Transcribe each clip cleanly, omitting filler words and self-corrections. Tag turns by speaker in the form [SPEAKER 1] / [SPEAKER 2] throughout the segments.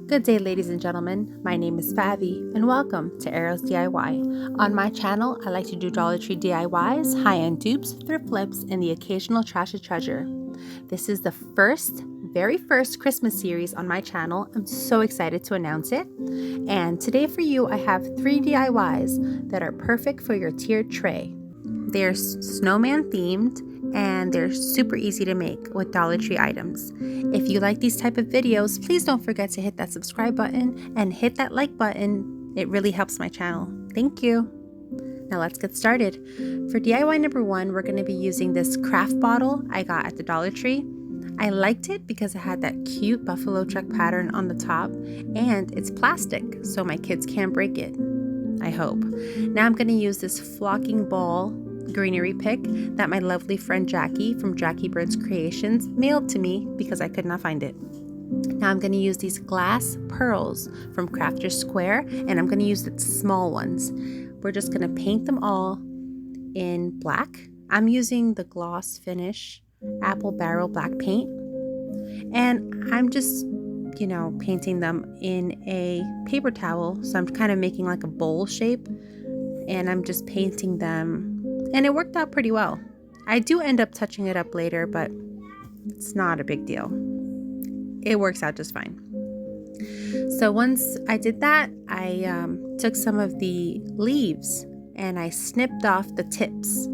[SPEAKER 1] Good day, ladies and gentlemen. My name is Favi, and welcome to Arrows DIY. On my channel, I like to do Dollar Tree DIYs, high-end dupes, thrift flips, and the occasional trashy treasure. This is the very first Christmas series on my channel. I'm so excited to announce it. And today for you, I have 3 DIYs that are perfect for your tiered tray. They're snowman themed, and they're super easy to make with Dollar Tree items. If you like these type of videos, please don't forget to hit that subscribe button and hit that like button. It really helps my channel. Thank you. Now let's get started. For DIY number 1, we're going to be using this craft bottle I got at the Dollar Tree. I liked it because it had that cute buffalo truck pattern on the top, and it's plastic, so my kids can't break it. I hope. Now I'm going to use this flocking ball greenery pick that my lovely friend Jackie from Jackie Burns Creations mailed to me because I could not find it. Now I'm going to use these glass pearls from Crafter's Square, and I'm going to use the small ones. We're just going to paint them all in black. I'm using the gloss finish apple barrel black paint, and I'm just painting them in a paper towel. So I'm kind of making like a bowl shape, and I'm just painting them. And it worked out pretty well. I do end up touching it up later, but it's not a big deal. It works out just fine. So once I did that, I took some of the leaves and I snipped off the tips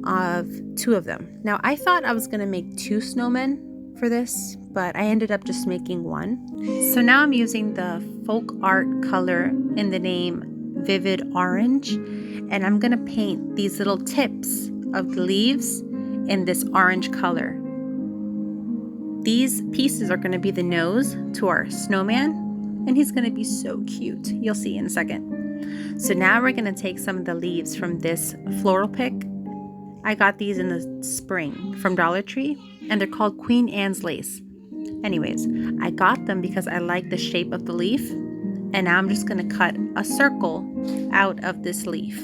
[SPEAKER 1] of 2 of them. Now I thought I was going to make 2 snowmen for this, but I ended up just making 1. So now I'm using the folk art color in the name Vivid Orange, and I'm going to paint these little tips of the leaves in this orange color. These pieces are going to be the nose to our snowman, and he's going to be so cute. You'll see in a second. So now we're going to take some of the leaves from this floral pick. I got these in the spring from Dollar Tree, and they're called Queen Anne's Lace. Anyways, I got them because I like the shape of the leaf, and now I'm just going to cut a circle out of this leaf.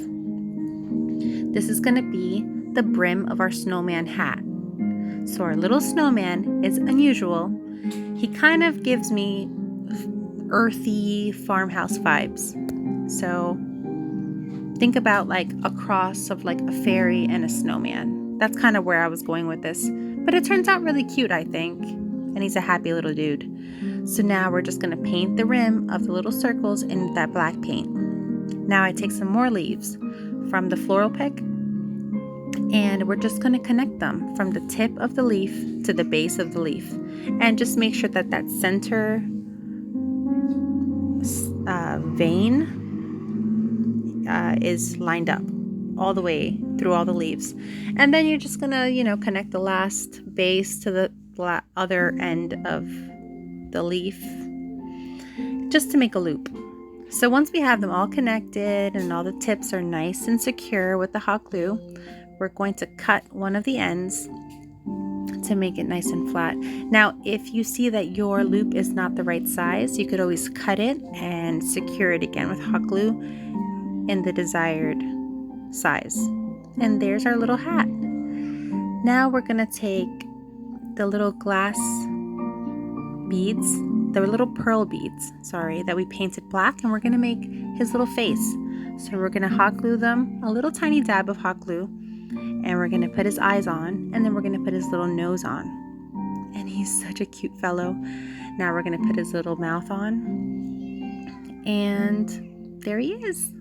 [SPEAKER 1] This is going to be the brim of our snowman hat. So our little snowman is unusual. He kind of gives me earthy farmhouse vibes. So think about like a cross of like a fairy and a snowman. That's kind of where I was going with this. But it turns out really cute, I think. And he's a happy little dude. So now we're just going to paint the rim of the little circles in that black paint. Now I take some more leaves from the floral pick, and we're just going to connect them from the tip of the leaf to the base of the leaf, and just make sure that that center vein is lined up all the way through all the leaves. And then you're just going to, connect the last base to the other end of the leaf, just to make a loop. So once we have them all connected and all the tips are nice and secure with the hot glue, we're going to cut one of the ends to make it nice and flat. Now, if you see that your loop is not the right size, you could always cut it and secure it again with hot glue in the desired size. And there's our little hat. Now we're going to take the little glass beads, the little pearl beads, that we painted black, and we're going to make his little face. So we're going to hot glue them, a little tiny dab of hot glue, and we're going to put his eyes on, and then we're going to put his little nose on. And he's such a cute fellow. Now we're going to put his little mouth on, and there he is.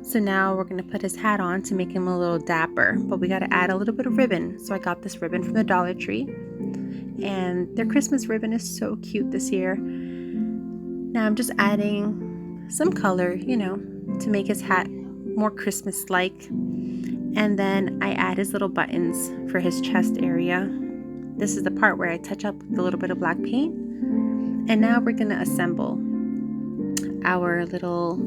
[SPEAKER 1] So now we're going to put his hat on to make him a little dapper, but we got to add a little bit of ribbon. So I got this ribbon from the Dollar Tree, and their Christmas ribbon is so cute this year. Now I'm just adding some color, to make his hat more Christmas-like. And then I add his little buttons for his chest area. This is the part where I touch up with a little bit of black paint. And now we're going to assemble our little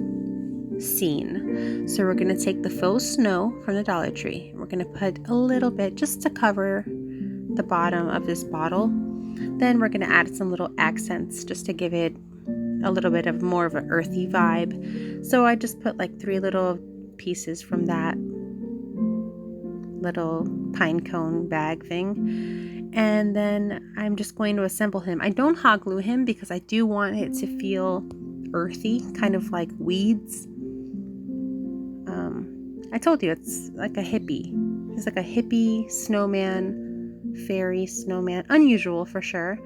[SPEAKER 1] scene. So we're going to take the faux snow from the Dollar Tree. We're going to put a little bit just to cover the bottom of this bottle. Then we're going to add some little accents just to give it a little bit of more of an earthy vibe. So I just put like 3 little pieces from that little pine cone bag thing, And then I'm just going to assemble him. I don't hot glue him because I do want it to feel earthy, kind of like weeds. I told you it's like a hippie. He's like a hippie snowman, fairy snowman. Unusual for sure.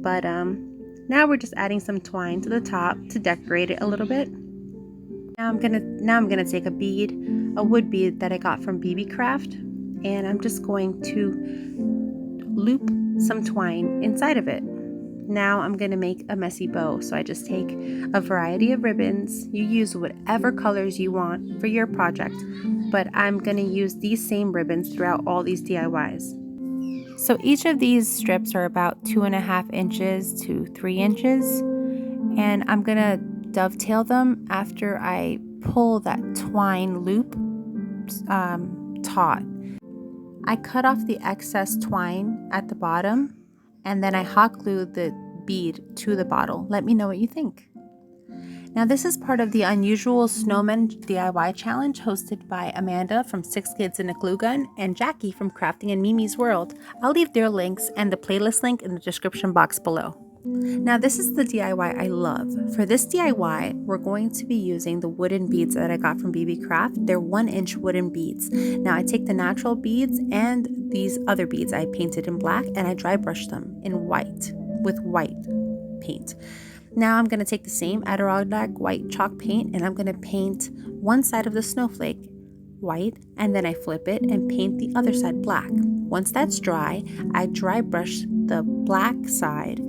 [SPEAKER 1] But now we're just adding some twine to the top to decorate it a little bit. Now I'm gonna take a bead, a wood bead that I got from BB Craft, and I'm just going to loop some twine inside of it. Now I'm going to make a messy bow. So I just take a variety of ribbons. You use whatever colors you want for your project, but I'm going to use these same ribbons throughout all these DIYs. So each of these strips are about 2.5 inches to 3 inches, and I'm going to dovetail them after I pull that twine loop taut. I cut off the excess twine at the bottom, and then I hot glue the bead to the bottle. Let me know what you think. Now this is part of the Unusual Snowmen DIY challenge hosted by Amanda from 6 Kids in a Glue Gun and Jackie from Crafting in Mimi's World. I'll leave their links and the playlist link in the description box below. Now this is the DIY I love. For this DIY, we're going to be using the wooden beads that I got from BB Craft. They're 1-inch wooden beads. Now I take the natural beads and these other beads I painted in black, and I dry brush them in white with white paint. Now I'm going to take the same Adirondack white chalk paint, and I'm going to paint one side of the snowflake white, and then I flip it and paint the other side black. Once that's dry, I dry brush the black side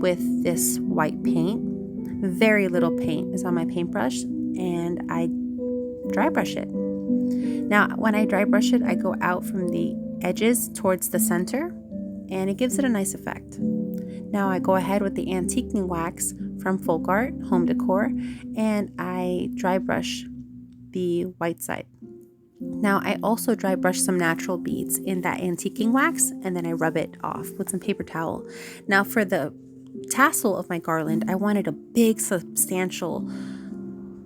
[SPEAKER 1] with this white paint. Very little paint is on my paintbrush, and I dry brush it. Now when I dry brush it, I go out from the edges towards the center, and it gives it a nice effect. Now I go ahead with the antiquing wax from Folk Art Home Decor, and I dry brush the white side. Now I also dry brush some natural beads in that antiquing wax, and then I rub it off with some paper towel. Now for the tassel of my garland, I wanted a big substantial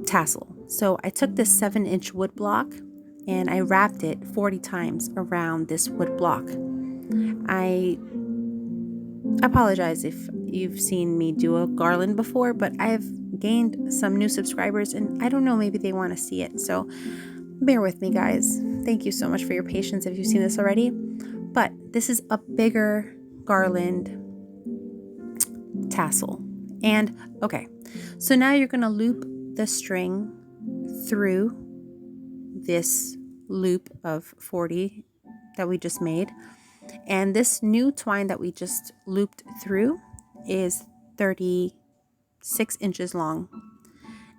[SPEAKER 1] tassel. So I took this 7-inch wood block and I wrapped it 40 times around this wood block. I apologize if you've seen me do a garland before, but I've gained some new subscribers and I don't know, maybe they want to see it. So bear with me, guys. Thank you so much for your patience if you've seen this already. But this is a bigger garland tassel. And okay, so now you're going to loop the string through this loop of 40 that we just made. And this new twine that we just looped through is 36 inches long.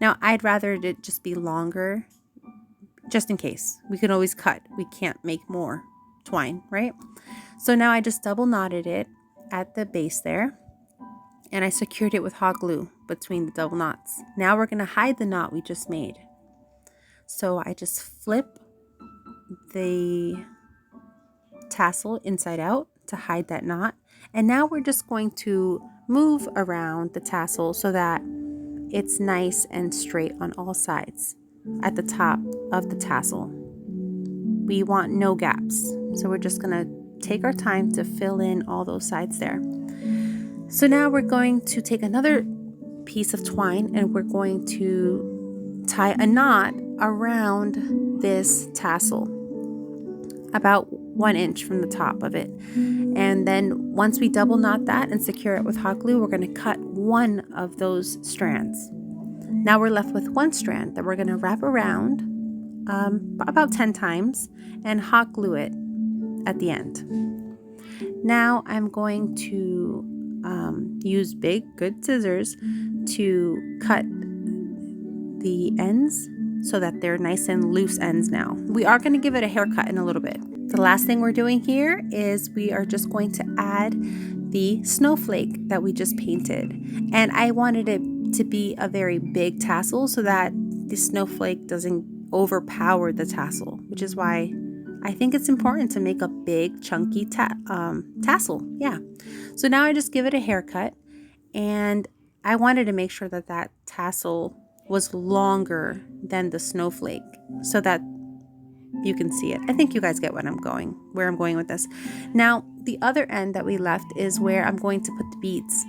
[SPEAKER 1] Now I'd rather it just be longer, just in case. We can always cut. We can't make more twine, right? So now I just double knotted it at the base there, and I secured it with hot glue between the double knots. Now we're going to hide the knot we just made. So I just flip the tassel inside out to hide that knot. And now we're just going to move around the tassel so that it's nice and straight on all sides at the top of the tassel. We want no gaps. So we're just going to take our time to fill in all those sides there. So now we're going to take another piece of twine and we're going to tie a knot around this tassel about 1 inch from the top of it. And then once we double knot that and secure it with hot glue, we're going to cut one of those strands. Now we're left with one strand that we're going to wrap around about 10 times and hot glue it at the end. Now I'm going to use big, good scissors to cut the ends so that they're nice and loose ends now. We are going to give it a haircut in a little bit. The last thing we're doing here is we are just going to add the snowflake that we just painted. And I wanted it to be a very big tassel so that the snowflake doesn't overpower the tassel, which is why I think it's important to make a big chunky tassel. Yeah. So now I just give it a haircut, and I wanted to make sure that that tassel was longer than the snowflake so that you can see it. I think you guys get where I'm going with this. Now, the other end that we left is where I'm going to put the beads.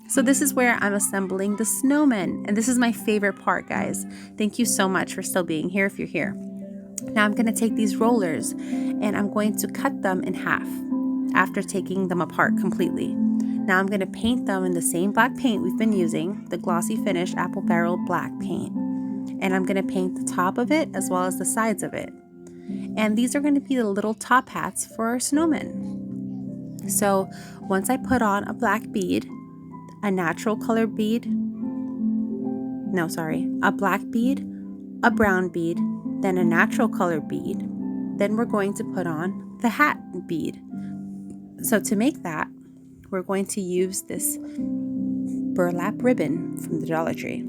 [SPEAKER 1] So this is where I'm assembling the snowmen. And this is my favorite part, guys. Thank you so much for still being here if you're here. Now I'm going to take these rollers and I'm going to cut them in half after taking them apart completely. Now I'm going to paint them in the same black paint we've been using, the glossy finish apple barrel black paint. And I'm going to paint the top of it as well as the sides of it. And these are going to be the little top hats for our snowmen. So once I put on a black bead, a natural color bead, a black bead, a brown bead, then a natural color bead, then we're going to put on the hat bead. So to make that, we're going to use this burlap ribbon from the Dollar Tree.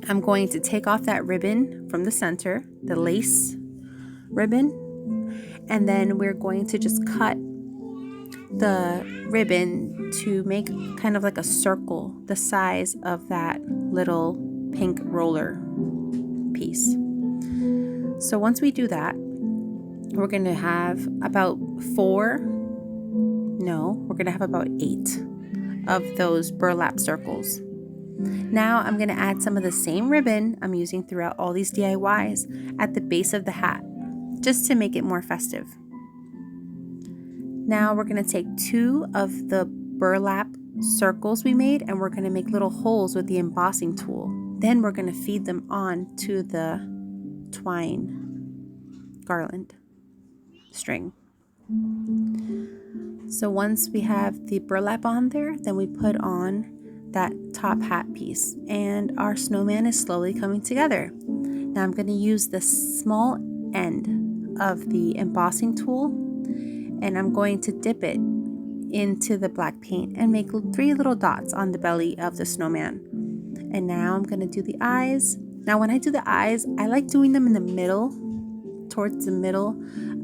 [SPEAKER 1] I'm going to take off that ribbon from the center, the lace ribbon, and then we're going to just cut the ribbon to make kind of like a circle the size of that little pink roller piece. So once we do that, we're going to have about 8 of those burlap circles. Now I'm going to add some of the same ribbon I'm using throughout all these DIYs at the base of the hat, just to make it more festive. Now we're going to take 2 of the burlap circles we made and we're going to make little holes with the embossing tool. Then we're going to feed them on to the twine garland string. So once we have the burlap on there, then we put on that top hat piece and our snowman is slowly coming together. Now I'm going to use the small end of the embossing tool and I'm going to dip it into the black paint and make 3 little dots on the belly of the snowman. And now I'm going to do the eyes. Now when I do the eyes, I like doing them in the middle, towards the middle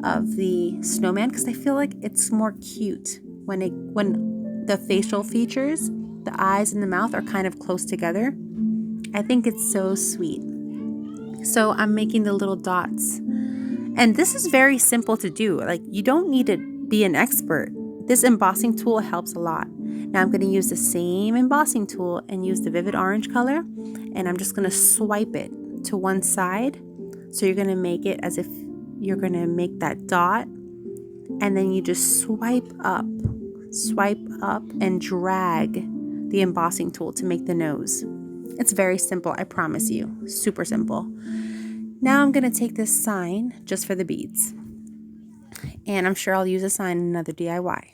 [SPEAKER 1] of the snowman, because I feel like it's more cute when the facial features, the eyes and the mouth are kind of close together. I think it's so sweet. So I'm making the little dots. And this is very simple to do. Like, you don't need to be an expert. This embossing tool helps a lot. Now I'm going to use the same embossing tool and use the vivid orange color. And I'm just going to swipe it to one side. So you're going to make it as if you're going to make that dot. And then you just swipe up and drag the embossing tool to make the nose. It's very simple, I promise you. Super simple. Now I'm going to take this sign just for the beads. And I'm sure I'll use a sign in another DIY.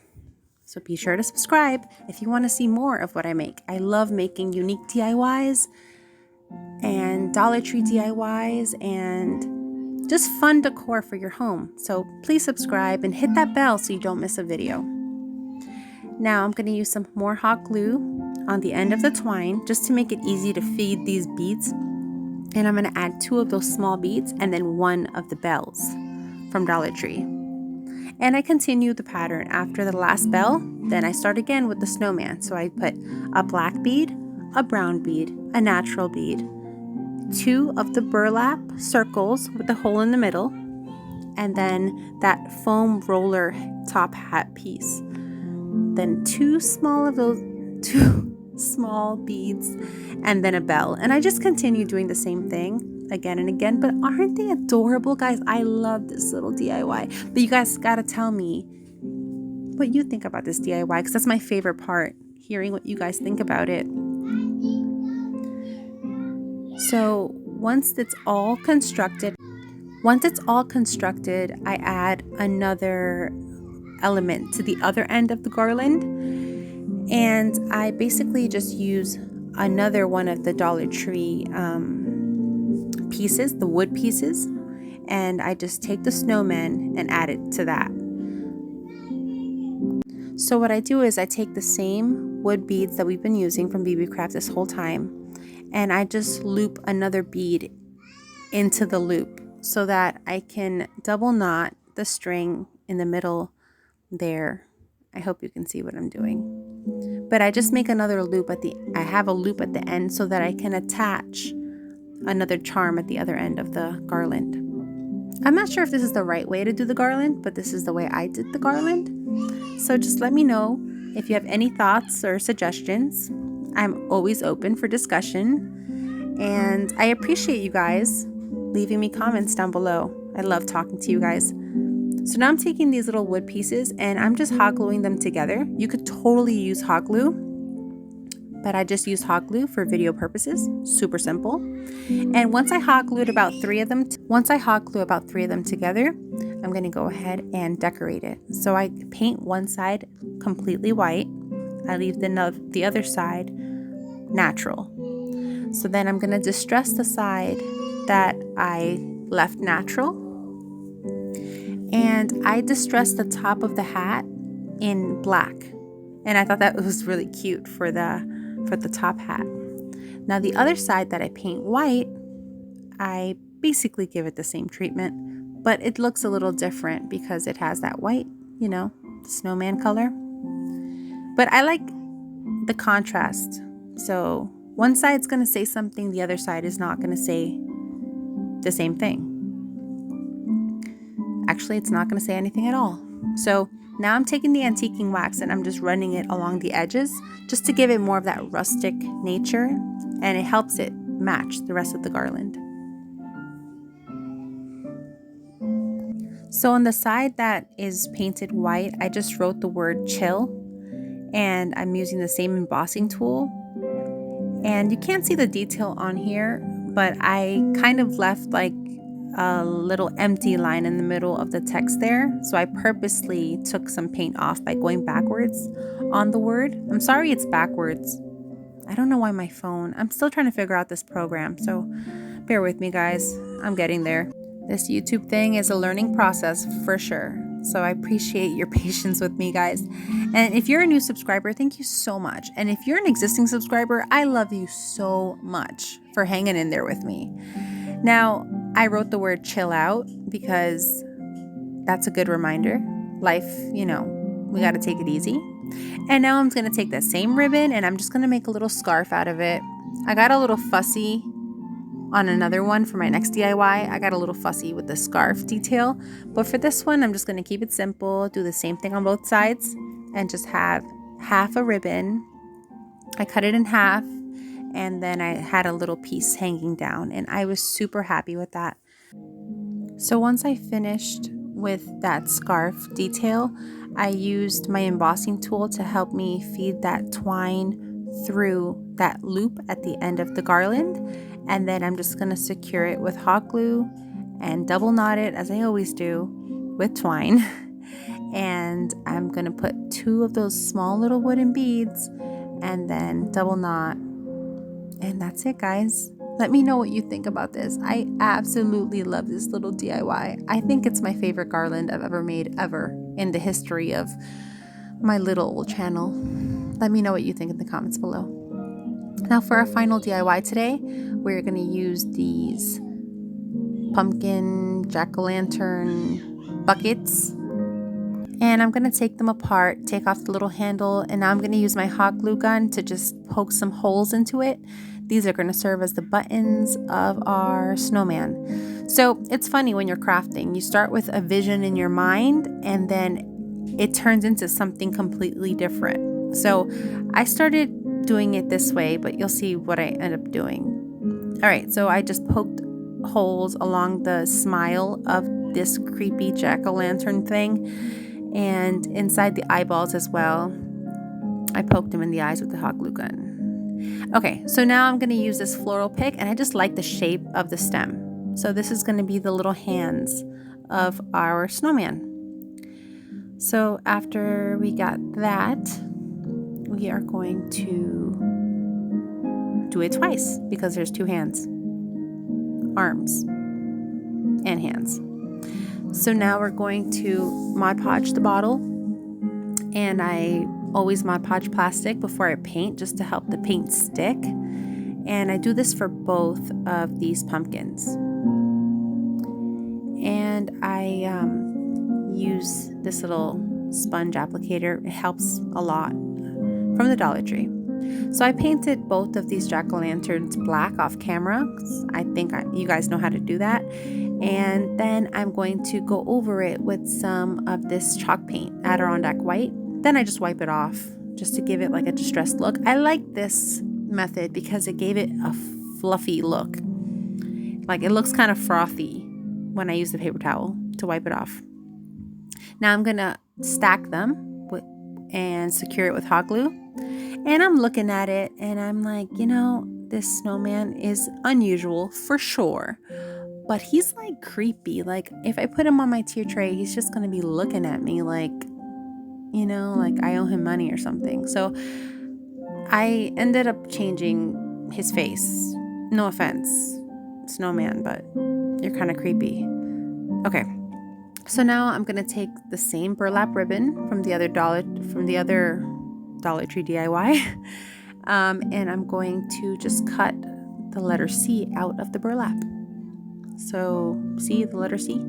[SPEAKER 1] So be sure to subscribe if you want to see more of what I make. I love making unique DIYs and Dollar Tree DIYs and just fun decor for your home. So please subscribe and hit that bell so you don't miss a video. Now I'm going to use some more hot glue on the end of the twine just to make it easy to feed these beads. And I'm going to add 2 of those small beads and then 1 of the bells from Dollar Tree. And I continue the pattern. After the last bell, then I start again with the snowman. So I put a black bead, a brown bead, a natural bead, 2 of the burlap circles with the hole in the middle, and then that foam roller top hat piece. Then 2 small beads, and then a bell. And I just continue doing the same thing again and again. But aren't they adorable, guys? I love this little DIY. But you guys gotta tell me what you think about this DIY, because that's my favorite part, hearing what you guys think about it. So once it's all constructed, I add another element to the other end of the garland. And I basically just use another one of the Dollar Tree pieces, the wood pieces, and I just take the snowman and add it to that. So what I do is I take the same wood beads that we've been using from BB Craft this whole time, and I just loop another bead into the loop so that I can double knot the string in the middle there. I hope you can see what I'm doing. But I just make another loop I have a loop at the end so that I can attach another charm at the other end of the garland. I'm not sure if this is the right way to do the garland, but this is the way I did the garland. So just let me know if you have any thoughts or suggestions. I'm always open for discussion, and I appreciate you guys leaving me comments down below. I love talking to you guys. So now I'm taking these little wood pieces and I'm just hot gluing them together. You could totally use hot glue, but I just use hot glue for video purposes. Super simple. And once I hot glue about three of them together, I'm going to go ahead and decorate it. So I paint one side completely white. I leave the other side natural. So then I'm going to distress the side that I left natural. And I distressed the top of the hat in black. And I thought that was really cute for the top hat. Now the other side that I paint white, I basically give it the same treatment, but it looks a little different because it has that white, you know, snowman color. But I like the contrast. So one side's going to say something, the other side is not going to say the same thing. Actually, it's not going to say anything at all. So now I'm taking the antiquing wax and I'm just running it along the edges just to give it more of that rustic nature, and it helps it match the rest of the garland. So on the side that is painted white, I just wrote the word chill, and I'm using the same embossing tool. And you can't see the detail on here, but I kind of left like a little empty line in the middle of the text there. So I purposely took some paint off by going backwards on the word. I'm sorry it's backwards. I don't know why I'm still trying to figure out this program, so bear with me guys. I'm getting there. This YouTube thing is a learning process for sure. So I appreciate your patience with me, guys. And if you're a new subscriber, thank you so much. And if you're an existing subscriber, I love you so much for hanging in there with me. Now, I wrote the word chill out because that's a good reminder. Life, you know, we got to take it easy. And now I'm going to take that same ribbon and I'm just going to make a little scarf out of it. I got a little fussy on another one for my next DIY. I got a little fussy with the scarf detail. But for this one, I'm just going to keep it simple, do the same thing on both sides, and just have half a ribbon. I cut it in half. And then I had a little piece hanging down, and I was super happy with that. So once I finished with that scarf detail, I used my embossing tool to help me feed that twine through that loop at the end of the garland. And then I'm just going to secure it with hot glue and double knot it, as I always do, with twine. And I'm going to put 2 of those small little wooden beads and then double knot. And that's it, guys. Let me know what you think about this. I absolutely love this little DIY. I think it's my favorite garland I've ever made ever in the history of my little old channel. Let me know what you think in the comments below. Now for our final DIY today, we're going to use these pumpkin jack-o'-lantern buckets. And I'm going to take them apart, take off the little handle, and now I'm going to use my hot glue gun to just poke some holes into it. These are going to serve as the buttons of our snowman. So it's funny when you're crafting, you start with a vision in your mind and then it turns into something completely different. So I started doing it this way, but you'll see what I end up doing. All right, so I just poked holes along the smile of this creepy jack-o'-lantern thing. And inside the eyeballs as well. I poked them in the eyes with the hot glue gun. Okay, so now I'm going to use this floral pick, and I just like the shape of the stem. So this is going to be the little hands of our snowman. So after we got that, we are going to do it twice because there's 2 hands, arms, and hands. So now we're going to Mod Podge the bottle, and I always Mod Podge plastic before I paint just to help the paint stick. And I do this for both of these pumpkins. And I use this little sponge applicator. It helps a lot, from the Dollar Tree. So I painted both of these jack-o'-lanterns black off camera. I think you guys know how to do that. And then I'm going to go over it with some of this chalk paint, Adirondack white. Then I just wipe it off just to give it like a distressed look. I like this method because it gave it a fluffy look. Like it looks kind of frothy when I use the paper towel to wipe it off. Now I'm going to stack them and secure it with hot glue. And I'm looking at it and I'm like, you know, this snowman is unusual for sure. But he's like creepy. Like if I put him on my tier tray, he's just going to be looking at me like, you know, like I owe him money or something. So I ended up changing his face. No offense, snowman, but you're kind of creepy. Okay. So now I'm going to take the same burlap ribbon from the other Dollar Tree DIY. And I'm going to just cut the letter C out of the burlap. So see the letter C?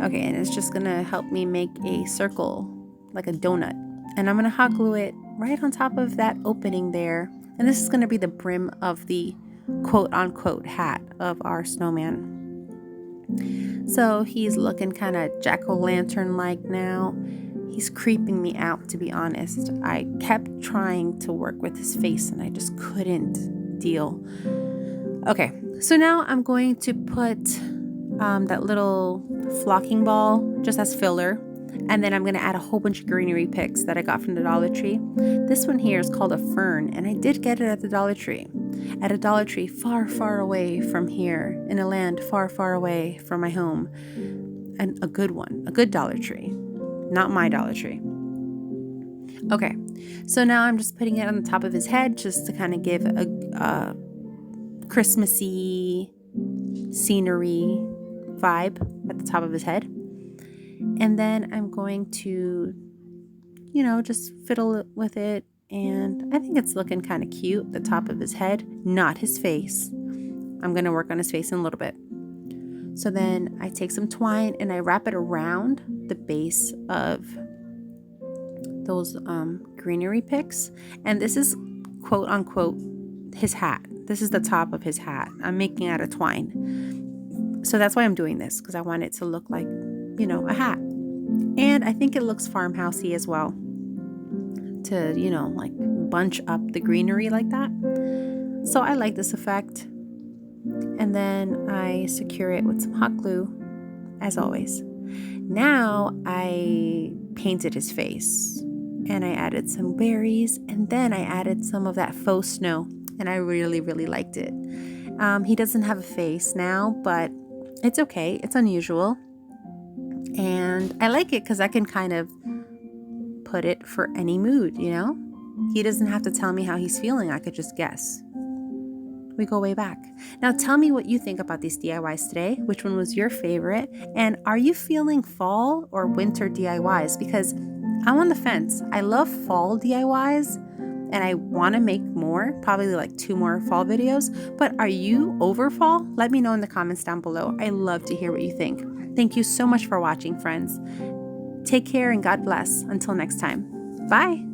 [SPEAKER 1] Okay, and it's just going to help me make a circle, like a donut. And I'm going to hot glue it right on top of that opening there. And this is going to be the brim of the quote-unquote hat of our snowman. So he's looking kind of jack-o'-lantern-like now. He's creeping me out, to be honest. I kept trying to work with his face and I just couldn't deal. Okay, so now I'm going to put that little flocking ball just as filler. And then I'm going to add a whole bunch of greenery picks that I got from the Dollar Tree. This one here is called a fern, and I did get it at the Dollar Tree. At a Dollar Tree far, far away from here, in a land far, far away from my home. And a good one, a good Dollar Tree, not my Dollar Tree. Okay, so now I'm just putting it on the top of his head just to kind of give a Christmassy scenery vibe at the top of his head. And then I'm going to, you know, just fiddle with it. And I think it's looking kind of cute, the top of his head, not his face. I'm going to work on his face in a little bit. So then I take some twine and I wrap it around the base of those greenery picks. And this is quote unquote his hat. This is the top of his hat. I'm making out of twine. So that's why I'm doing this, because I want it to look like, you know, a hat. And I think it looks farmhousey as well, to, you know, like bunch up the greenery like that. So I like this effect. And then I secure it with some hot glue, as always. Now I painted his face and I added some berries, and then I added some of that faux snow, and I really, really liked it. He doesn't have a face now, but it's okay. It's unusual. And I like it because I can kind of put it for any mood, you know? He doesn't have to tell me how he's feeling. I could just guess. We go way back. Now tell me what you think about these DIYs today. Which one was your favorite? And are you feeling fall or winter DIYs? Because I'm on the fence. I love fall DIYs and I want to make more, probably like 2 more fall videos. But are you over fall? Let me know in the comments down below. I love to hear what you think. Thank you so much for watching, friends. Take care and God bless. Until next time. Bye.